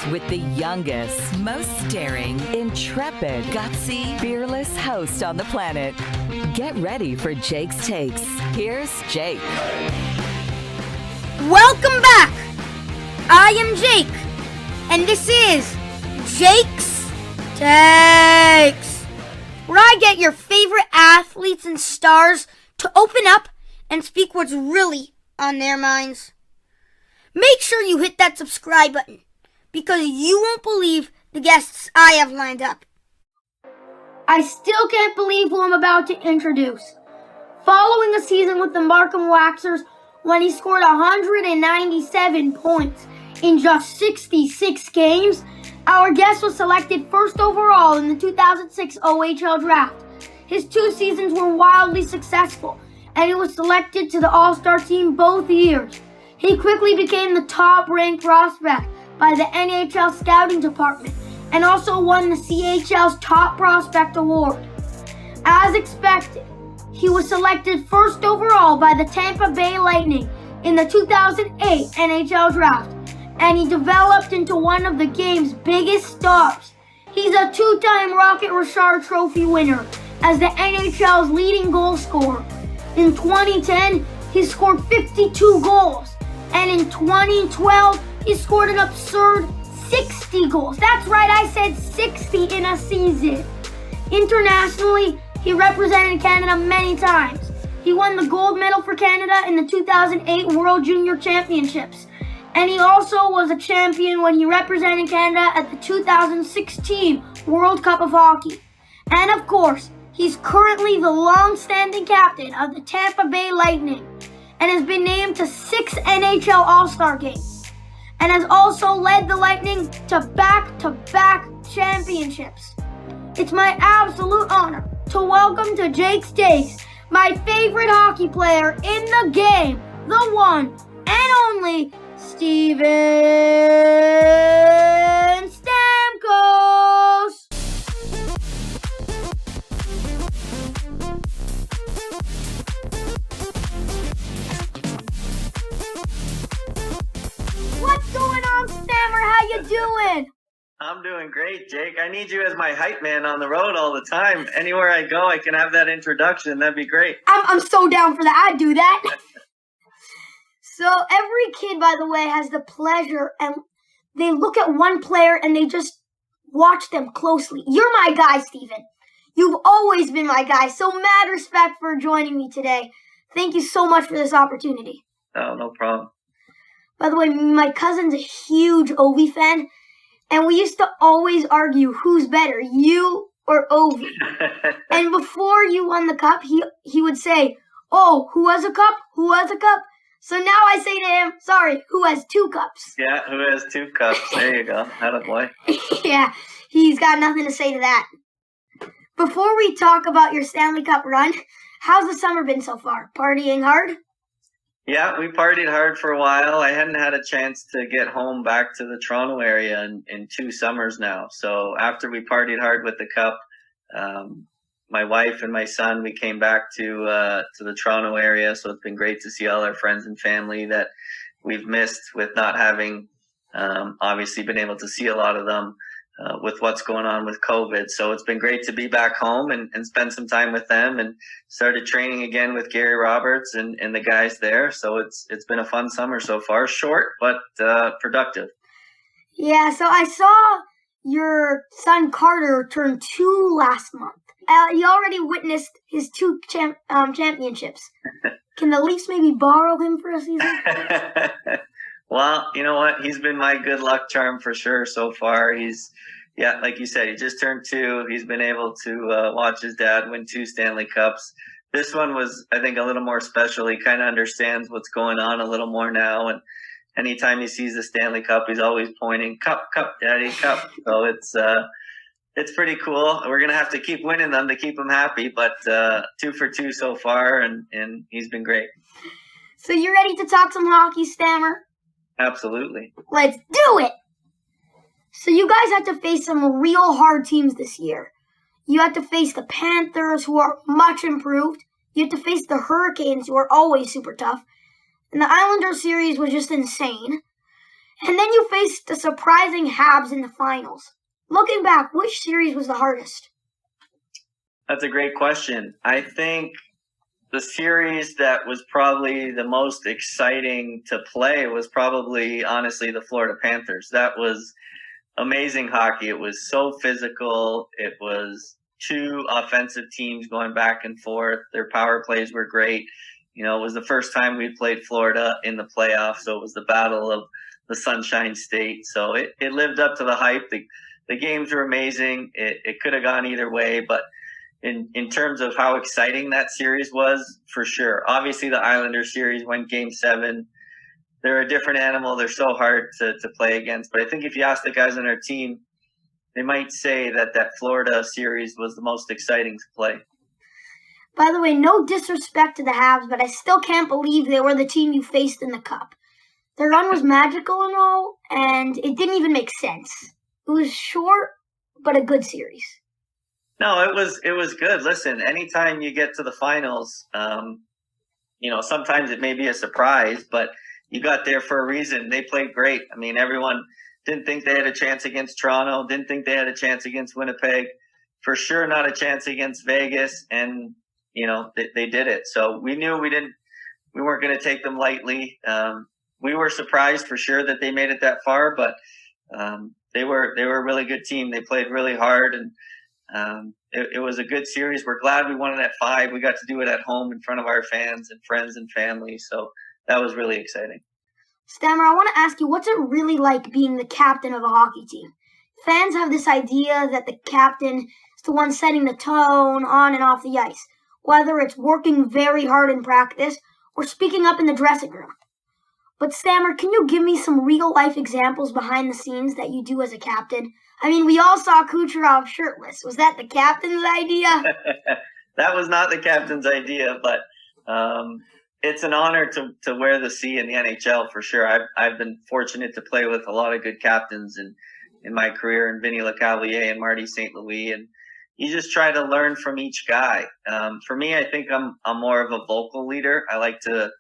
with the youngest, most daring, intrepid, gutsy, fearless host on the planet. Get ready for Jake's Takes. Here's Jake. Welcome back! I am Jake, and this is Jake's Takes, where I get your favorite athletes and stars to open up and speak what's really on their minds. Make sure you hit that subscribe button, because you won't believe the guests I have lined up. I still can't believe who I'm about to introduce. Following a season with the Markham Waxers, when he scored 197 points in just 66 games, our guest was selected first overall in the 2006 OHL draft. His 2 seasons were wildly successful, and he was selected to the All-Star team both years. He quickly became the top-ranked prospect by the NHL scouting department and also won the CHL's Top Prospect Award. As expected, he was selected first overall by the Tampa Bay Lightning in the 2008 NHL draft, and he developed into one of the game's biggest stars. He's a 2-time Rocket Richard Trophy winner as the NHL's leading goal scorer. In 2010, he scored 52 goals, and in 2012, he scored an absurd 60 goals. That's right, I said 60 in a season. Internationally, he represented Canada many times. He won the gold medal for Canada in the 2008 World Junior Championships, and he also was a champion when he represented Canada at the 2016 World Cup of Hockey. And of course, he's currently the long-standing captain of the Tampa Bay Lightning and has been named to 6 NHL All-Star games and has also led the Lightning to back-to-back championships. It's my absolute honor to welcome to Jake's Takes my favorite hockey player in the game, the one and only Steven Stamkos. What's going on, Stammer? How you doing? I'm doing great, Jake. I need you as my hype man on the road all the time. Anywhere I go, I can have that introduction. That'd be great. I'm so down for that. I'd do that. So every kid, by the way, has the pleasure, and they look at one player and they just watch them closely. You're my guy, Steven. You've always been my guy, so mad respect for joining me today. Thank you so much for this opportunity. Oh, no problem. By the way, my cousin's a huge Ovi fan, and we used to always argue who's better, you or Ovi. And before you won the cup, he would say, "Oh, who has a cup? Who has a cup?" So now I say to him, "Sorry, who has 2 cups?" Yeah, who has 2 cups? There you go. Attaboy. Yeah, he's got nothing to say to that. Before we talk about your Stanley Cup run, how's the summer been so far? Partying hard? Yeah, we partied hard for a while. I hadn't had a chance to get home back to the Toronto area in 2 summers now. So after we partied hard with the cup, my wife and my son, we came back to the Toronto area. So it's been great to see all our friends and family that we've missed with not having obviously been able to see a lot of them with what's going on with COVID. So it's been great to be back home and spend some time with them, and started training again with Gary Roberts and the guys there. So it's been a fun summer so far. Short, but productive. Yeah, so I saw your son Carter turn 2 last month. He already witnessed his 2 championships. Can the Leafs maybe borrow him for a season? Well, you know what? He's been my good luck charm for sure so far. Yeah, like you said, he just turned 2. He's been able to watch his dad win 2 Stanley Cups. This one was, I think, a little more special. He kind of understands what's going on a little more now. And anytime he sees the Stanley Cup, he's always pointing, "Cup, cup, daddy, cup." So it's pretty cool. We're going to have to keep winning them to keep him happy. But 2 for 2 so far, and he's been great. So you ready to talk some hockey, Stammer? Absolutely. Let's do it! So you guys had to face some real hard teams this year. You had to face the Panthers, who are much improved. You had to face the Hurricanes, who are always super tough. And the Islanders series was just insane. And then you faced the surprising Habs in the finals. Looking back, which series was the hardest? That's a great question. I think the series that was probably the most exciting to play was probably, honestly, the Florida Panthers. That was amazing hockey. It was so physical. It was two offensive teams going back and forth. Their power plays were great. You know, it was the first time we played Florida in the playoffs, so it was the battle of the Sunshine State. So it lived up to the hype. The games were amazing. It could have gone either way, but in terms of how exciting that series was, for sure. Obviously, the Islanders series went Game 7. They're a different animal. They're so hard to play against. But I think if you ask the guys on our team, they might say that Florida series was the most exciting to play. By the way, no disrespect to the Habs, but I still can't believe they were the team you faced in the Cup. Their run was magical and all, and it didn't even make sense. It was short, but a good series. No, it was good. Listen, anytime you get to the finals, sometimes it may be a surprise, but you got there for a reason. They played great. I mean, everyone didn't think they had a chance against Toronto, didn't think they had a chance against Winnipeg, for sure not a chance against Vegas, and they did it. So we knew we weren't going to take them lightly. We were surprised for sure that they made it that far, but they were a really good team. They played really hard, and it was a good series. We're glad we won it at 5. We got to do it at home in front of our fans and friends and family. So that was really exciting. Stammer, I want to ask you, what's it really like being the captain of a hockey team? Fans have this idea that the captain is the one setting the tone on and off the ice, whether it's working very hard in practice or speaking up in the dressing room. But Stammer, can you give me some real-life examples behind the scenes that you do as a captain? I mean, we all saw Kucherov shirtless. Was that the captain's idea? That was not the captain's idea, but it's an honor to wear the C in the NHL for sure. I've been fortunate to play with a lot of good captains in my career, and Vinny Lecavalier and Marty St. Louis, and you just try to learn from each guy. For me, I think I'm more of a vocal leader. I like to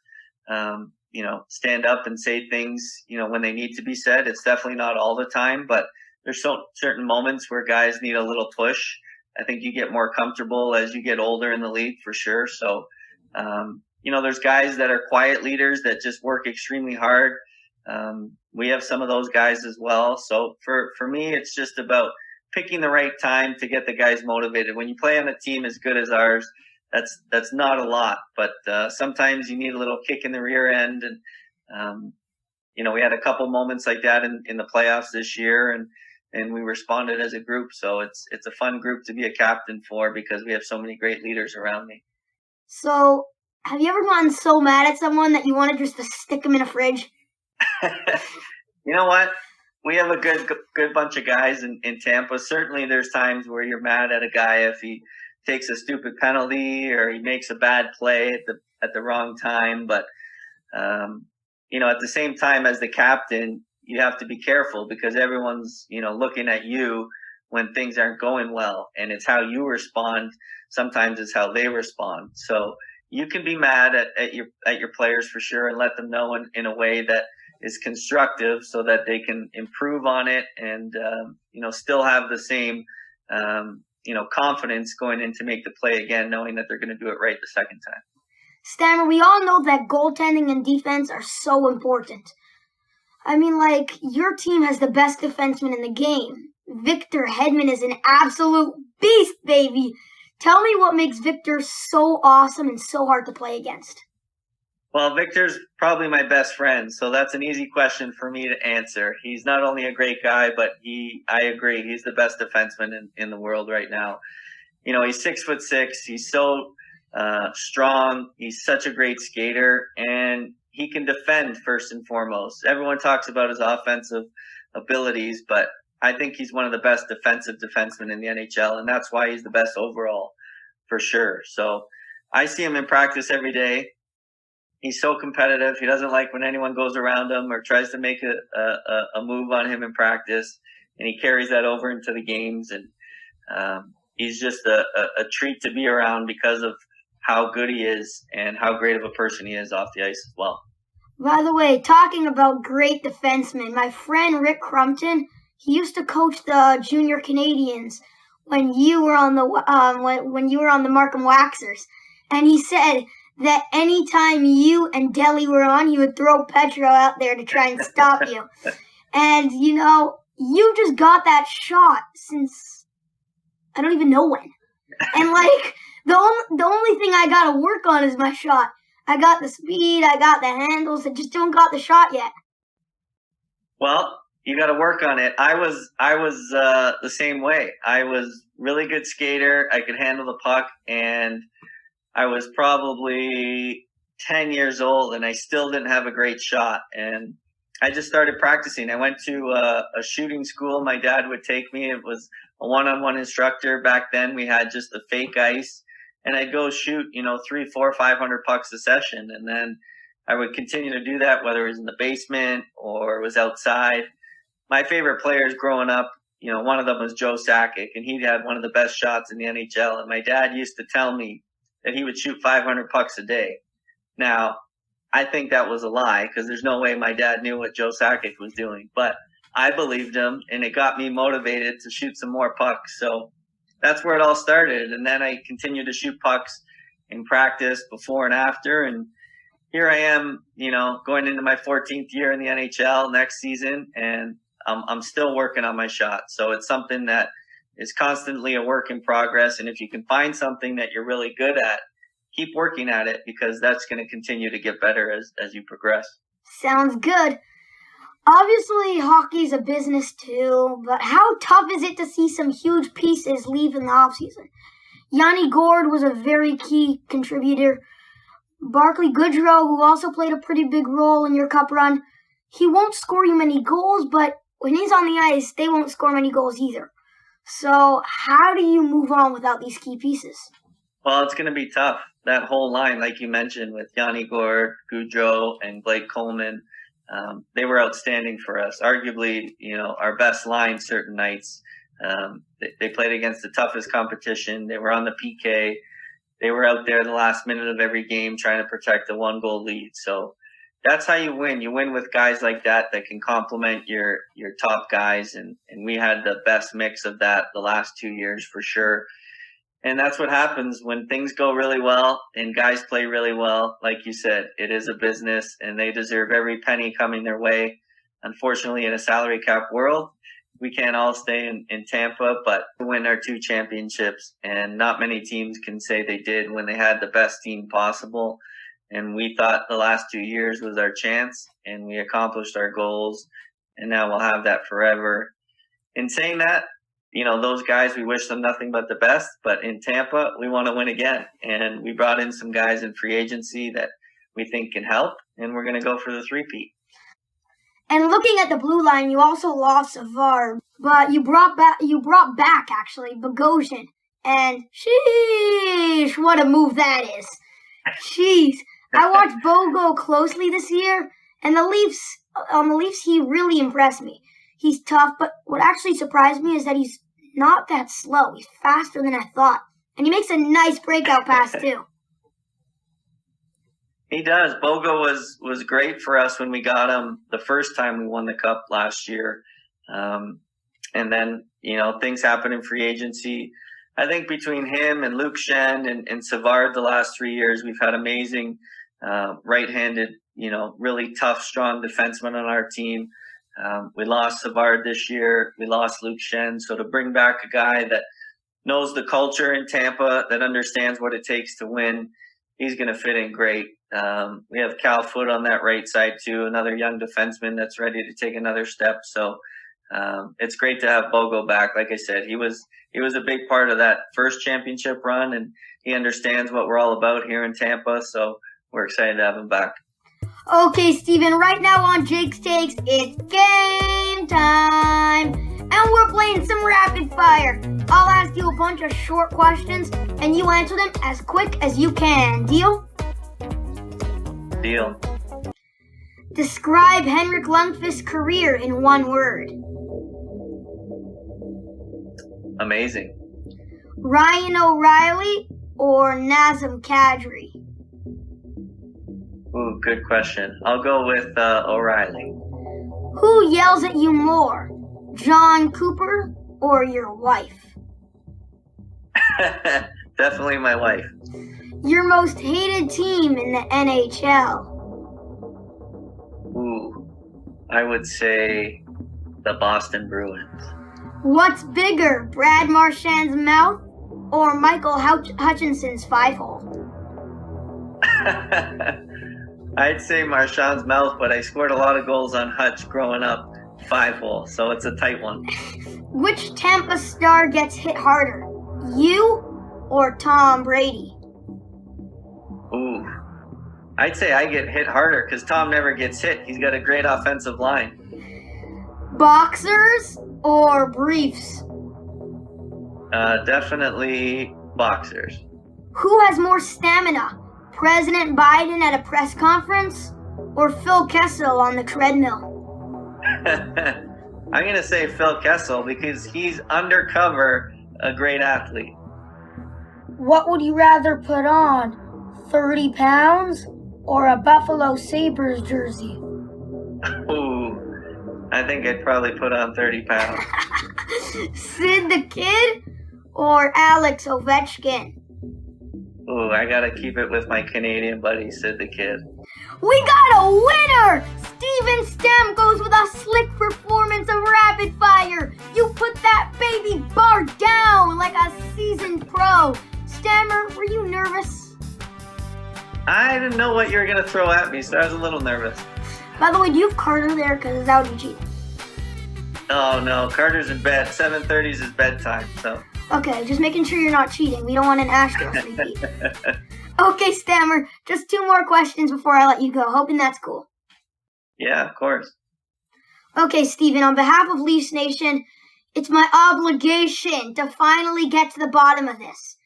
stand up and say things, when they need to be said. It's definitely not all the time, but there's certain moments where guys need a little push. I think you get more comfortable as you get older in the league for sure. So, there's guys that are quiet leaders that just work extremely hard. We have some of those guys as well. So for me, it's just about picking the right time to get the guys motivated. When you play on a team as good as ours, that's not a lot, but sometimes you need a little kick in the rear end. And, we had a couple moments like that in the playoffs this year, and we responded as a group. So it's a fun group to be a captain for because we have so many great leaders around me. So have you ever gotten so mad at someone that you wanted just to stick them in a fridge? You know what? We have a good bunch of guys in Tampa. Certainly there's times where you're mad at a guy if he takes a stupid penalty or he makes a bad play at the wrong time. But, at the same time as the captain, you have to be careful because everyone's, looking at you when things aren't going well. And it's how you respond. Sometimes it's how they respond. So you can be mad at your players for sure and let them know in a way that is constructive so that they can improve on it and, still have the same, confidence going in to make the play again, knowing that they're going to do it right the second time. Stammer, we all know that goaltending and defense are so important. I mean, your team has the best defenseman in the game. Victor Hedman is an absolute beast, baby. Tell me what makes Victor so awesome and so hard to play against. Well, Victor's probably my best friend, so that's an easy question for me to answer. He's not only a great guy, but I agree, he's the best defenseman in the world right now. He's 6'6". He's so strong. He's such a great skater, and he can defend first and foremost. Everyone talks about his offensive abilities, but I think he's one of the best defensive defensemen in the NHL, and that's why he's the best overall for sure. So I see him in practice every day. He's so competitive. He doesn't like when anyone goes around him or tries to make a move on him in practice, and he carries that over into the games. And he's just a treat to be around because of how good he is and how great of a person he is off the ice as well. By the way, talking about great defensemen, my friend Rick Crumpton, he used to coach the junior Canadians when you were on the when you were on the Markham Waxers, and he said that anytime you and Delhi were on, he would throw Petro out there to try and stop you. And you just got that shot since I don't even know when. And the only thing I gotta work on is my shot. I got the speed, I got the handles, I just don't got the shot yet. Well, you got to work on it. I was the same way. I was really good skater. I could handle the puck, and I was probably 10 years old, and I still didn't have a great shot. And I just started practicing. I went to a shooting school. My dad would take me. It was a one-on-one instructor. Back then, we had just the fake ice, and I'd go shoot, 300, 400, 500 pucks a session, and then I would continue to do that, whether it was in the basement or it was outside. My favorite players growing up, one of them was Joe Sakic, and he had one of the best shots in the NHL. And my dad used to tell me that he would shoot 500 pucks a day. Now, I think that was a lie because there's no way my dad knew what Joe Sakic was doing. But I believed him, and it got me motivated to shoot some more pucks. So that's where it all started. And then I continued to shoot pucks in practice before and after. And here I am, going into my 14th year in the NHL next season, and I'm still working on my shot. So it's something that is constantly a work in progress. And if you can find something that you're really good at, keep working at it because that's going to continue to get better as you progress. Sounds good. Obviously, hockey's a business too, but how tough is it to see some huge pieces leave in the offseason? Yanni Gourde was a very key contributor. Barclay Goodrow, who also played a pretty big role in your cup run, he won't score you many goals, but when he's on the ice, they won't score many goals either. So how do you move on without these key pieces? Well, it's going to be tough. That whole line, like you mentioned, with Yanni Gourde, Goudreau, and Blake Coleman, they were outstanding for us. Arguably, our best line certain nights. They played against the toughest competition. They were on the PK. They were out there the last minute of every game trying to protect the 1-goal lead. So that's how you win. You win with guys like that can complement your top guys. And we had the best mix of that the last 2 years for sure. And that's what happens when things go really well and guys play really well. Like you said, it is a business and they deserve every penny coming their way. Unfortunately, in a salary cap world, we can't all stay in Tampa, but to win our 2 championships, and not many teams can say they did when they had the best team possible. And we thought the last 2 years was our chance, and we accomplished our goals, and now we'll have that forever. In saying that, those guys, we wish them nothing but the best, but in Tampa, we want to win again. And we brought in some guys in free agency that we think can help, and we're going to go for the three-peat. And looking at the blue line, you also lost Savard, but you brought back actually Bogosian. And sheesh, what a move that is. Jeez, I watched Bogo closely this year, and the Leafs, he really impressed me. He's tough, but what actually surprised me is that he's not that slow. He's faster than I thought, and he makes a nice breakout pass too. He does. Bogo was great for us when we got him the first time we won the Cup last year. And then, things happen in free agency. I think between him and Luke Shen and Savard the last 3 years, we've had amazing right-handed, really tough, strong defensemen on our team. We lost Savard this year. We lost Luke Shen. So to bring back a guy that knows the culture in Tampa, that understands what it takes to win, he's going to fit in great. We have Cal Foote on that right side too, another young defenseman that's ready to take another step. So it's great to have Bogo back. Like I said, he was a big part of that first championship run, and he understands what we're all about here in Tampa. So we're excited to have him back. Okay, Steven, right now on Jake's Takes, it's game time. And we're playing some rapid fire. I'll ask you a bunch of short questions, and you answer them as quick as you can. Deal? Deal. Describe Henrik Lundqvist's career in one word. Amazing. Ryan O'Reilly or Nazem Kadri? Ooh, good question. I'll go with O'Reilly. Who yells at you more, John Cooper or your wife? Definitely my wife. Your most hated team in the NHL? Ooh, I would say the Boston Bruins. What's bigger, Brad Marchand's mouth or Michael Hutchinson's 5-hole? I'd say Marchand's mouth, but I scored a lot of goals on Hutch growing up, 5-hole, so it's a tight one. Which Tampa star gets hit harder, you or Tom Brady? Ooh, I'd say I get hit harder because Tom never gets hit. He's got a great offensive line. Boxers or briefs? Definitely boxers. Who has more stamina, President Biden at a press conference or Phil Kessel on the treadmill? I'm going to say Phil Kessel because he's undercover a great athlete. What would you rather put on, 30 pounds or a Buffalo Sabres jersey? Ooh, I think I'd probably put on 30 pounds. Sid the Kid or Alex Ovechkin? Ooh, I got to keep it with my Canadian buddy, Sid the Kid. We got a winner! Steven Stamkos with a slick performance of rapid fire. You put that baby bar down like a seasoned pro. Stammer, were you nervous? I didn't know what you were going to throw at me, so I was a little nervous. By the way, do you have Carter there? Because that would be cheating. Oh, no. Carter's in bed. 7:30 is his bedtime, so. Okay, just making sure you're not cheating. We don't want an Astros repeat. Okay, Stammer, just 2 more questions before I let you go. Hoping that's cool. Yeah, of course. Okay, Steven, on behalf of Leafs Nation, it's my obligation to finally get to the bottom of this.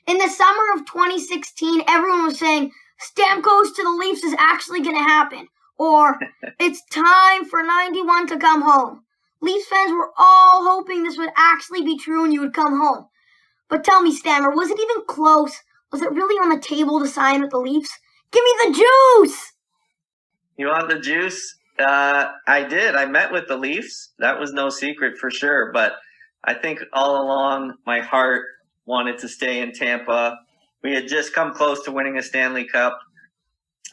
In the summer of 2016, everyone was saying, Stamkos to the Leafs is actually going to happen. Or, it's time for 91 to come home. Leafs fans were all hoping this would actually be true and you would come home. But tell me, Stammer, was it even close? Was it really on the table to sign with the Leafs? Give me the juice! You want the juice? I did. I met with the Leafs. That was no secret for sure. But I think all along my heart wanted to stay in Tampa. We had just come close to winning a Stanley Cup.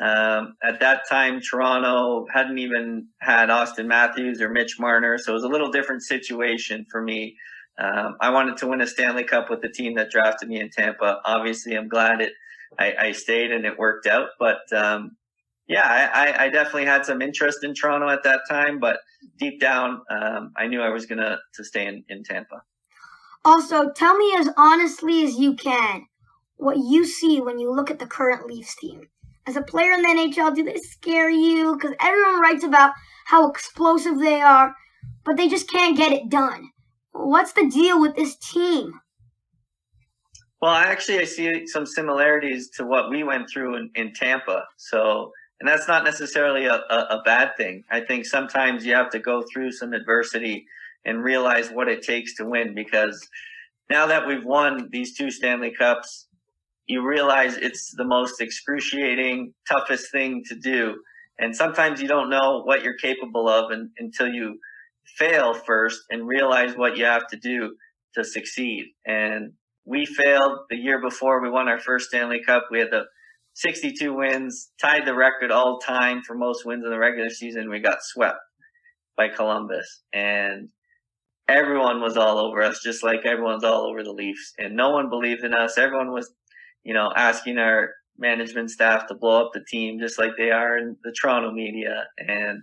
At that time, Toronto hadn't even had Austin Matthews or Mitch Marner, so it was a little different situation for me. I wanted to win a Stanley Cup with the team that drafted me in Tampa. Obviously, I'm glad I stayed and it worked out. But I definitely had some interest in Toronto at that time. But deep down, I knew I was going to stay in Tampa. Also, tell me as honestly as you can what you see when you look at the current Leafs team. As a player in the NHL, do they scare you? Because everyone writes about how explosive they are, but they just can't get it done. What's the deal with this team? Well, I see some similarities to what we went through in Tampa. And that's not necessarily a bad thing. I think sometimes you have to go through some adversity and realize what it takes to win, because now that we've won these 2 Stanley Cups, you realize it's the most excruciating, toughest thing to do. And sometimes you don't know what you're capable of until you fail first and realize what you have to do to succeed. And we failed the year before we won our first Stanley Cup. We had the 62 wins, tied the record all time for most wins in the regular season. We got swept by Columbus. And everyone was all over us, just like everyone's all over the Leafs. And no one believed in us. Everyone was asking our management staff to blow up the team just like they are in the Toronto media. And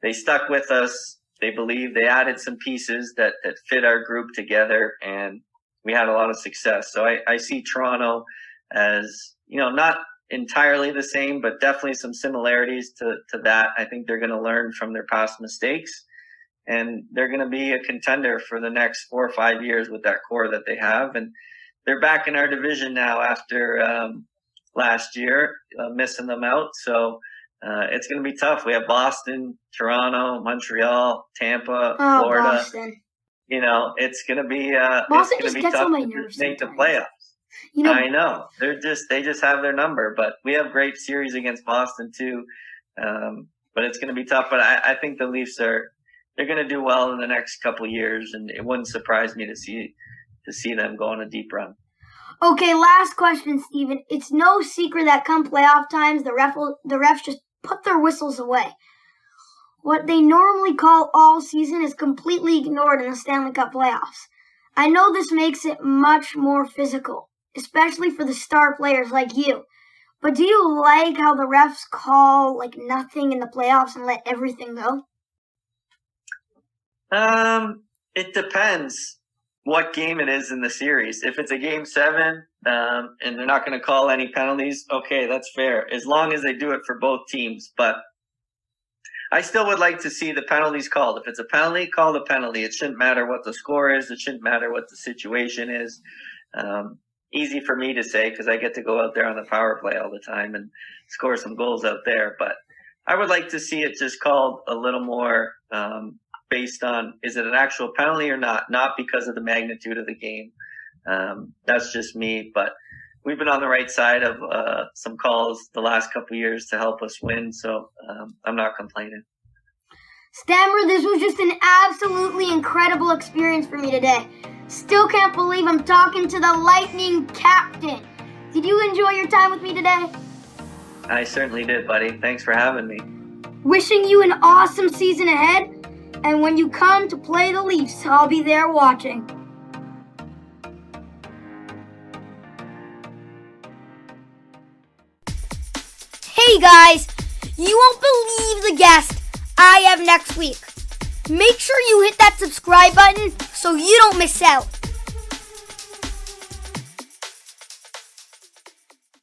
they stuck with us. They believed. They added some pieces that fit our group together, and we had a lot of success. So I see Toronto as, not entirely the same, but definitely some similarities to that. I think they're going to learn from their past mistakes, and they're going to be a contender for the next 4 or 5 years with that core that they have. And they're back in our division now after last year, missing them out. So it's going to be tough. We have Boston, Toronto, Montreal, Tampa, Florida. Boston. It's going to be Boston it's going to be just gets tough on my to nerves make the sometimes. playoffs. I know. They just have their number, but we have great series against Boston too. But it's going to be tough. But I think the Leafs they're going to do well in the next couple of years, and it wouldn't surprise me to see them go on a deep run. Okay, last question, Steven. It's no secret that come playoff times, the refs just put their whistles away. What they normally call all season is completely ignored in the Stanley Cup playoffs. I know this makes it much more physical, especially for the star players like you. But do you like how the refs call like nothing in the playoffs and let everything go? It depends what game it is in the series. If it's a game 7, and they're not going to call any penalties, okay, that's fair, as long as they do it for both teams. But I still would like to see the penalties called. If it's a penalty, call the penalty. It shouldn't matter what the score is. It shouldn't matter what the situation is. Easy for me to say because I get to go out there on the power play all the time and score some goals out there. But I would like to see it just called a little more based on, is it an actual penalty or not because of the magnitude of the game. That's just me, but we've been on the right side of some calls the last couple of years to help us win, so I'm not complaining. Stammer, this was just an absolutely incredible experience for me today. Still can't believe I'm talking to the Lightning captain. Did you enjoy your time with me today? I certainly did, buddy. Thanks for having me. Wishing you an awesome season ahead. And when you come to play the Leafs, I'll be there watching. Hey guys, you won't believe the guest I have next week. Make sure you hit that subscribe button so you don't miss out.